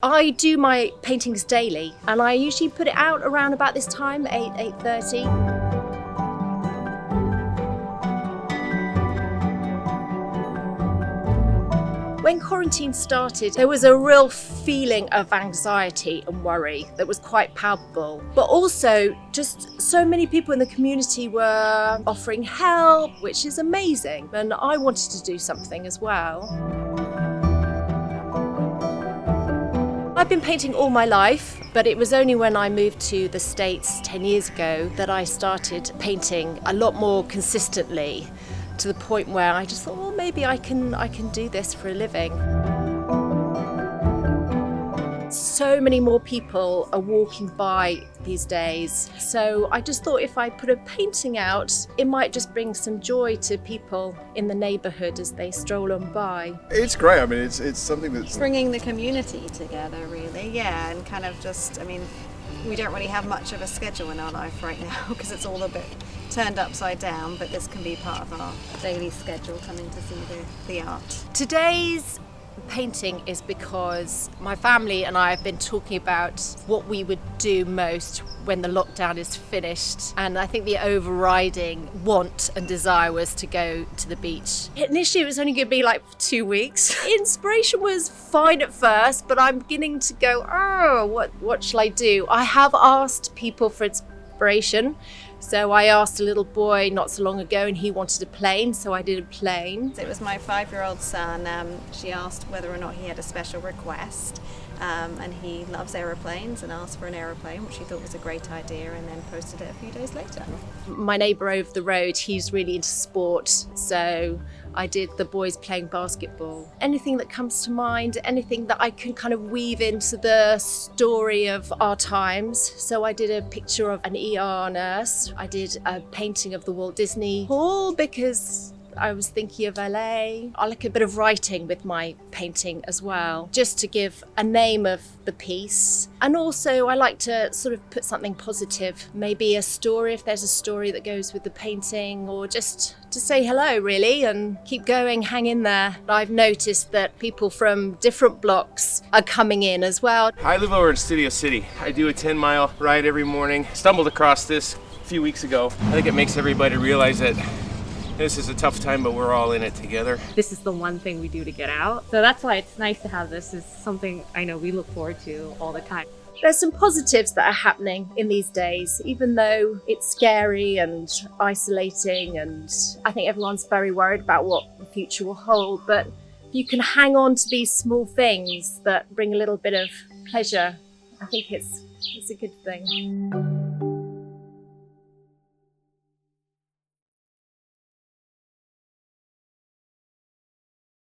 I do my paintings daily and I usually put it out around about this time, 8:30. When quarantine started, there was a real feeling of anxiety and worry that was quite palpable. But also, just so many people in the community were offering help, which is amazing. And I wanted to do something as well. I've been painting all my life, but it was only when I moved to the States 10 years ago that I started painting a lot more consistently, to the point where I just thought, well, maybe I can do this for a living. So many more people are walking by these days, so I just thought if I put a painting out, it might just bring some joy to people in the neighbourhood as they stroll on by. It's great. I mean, it's something that's bringing the community together, really. Yeah, and kind of just, I mean, we don't really have much of a schedule in our life right now because it's all a bit turned upside down, but this can be part of our daily schedule, coming to see the art. Today's painting is because my family and I have been talking about what we would do most when the lockdown is finished, and I think the overriding want and desire was to go to the beach. Initially it was only going to be like 2 weeks. Inspiration was fine at first, but I'm beginning to go, what shall I do? I have asked people for inspiration. So I asked a little boy not so long ago and he wanted a plane, so I did a plane. It was my 5-year-old son. She asked whether or not he had a special request, and he loves aeroplanes and asked for an aeroplane, which he thought was a great idea, and then posted it a few days later. My neighbour over the road, he's really into sport, so I did the boys playing basketball. Anything that comes to mind, anything that I can kind of weave into the story of our times. So I did a picture of an ER nurse. I did a painting of the Walt Disney Hall because I was thinking of LA. I like a bit of writing with my painting as well, just to give a name of the piece. And also I like to sort of put something positive, maybe a story if there's a story that goes with the painting, or just to say hello really and keep going, hang in there. I've noticed that people from different blocks are coming in as well. I live over in Studio City. I do a 10-mile ride every morning. Stumbled across this a few weeks ago. I think it makes everybody realize that this is a tough time, but we're all in it together. This is the one thing we do to get out. So that's why it's nice to have this. It's something I know we look forward to all the time. There's some positives that are happening in these days, even though it's scary and isolating, and I think everyone's very worried about what the future will hold. But if you can hang on to these small things that bring a little bit of pleasure, I think it's a good thing.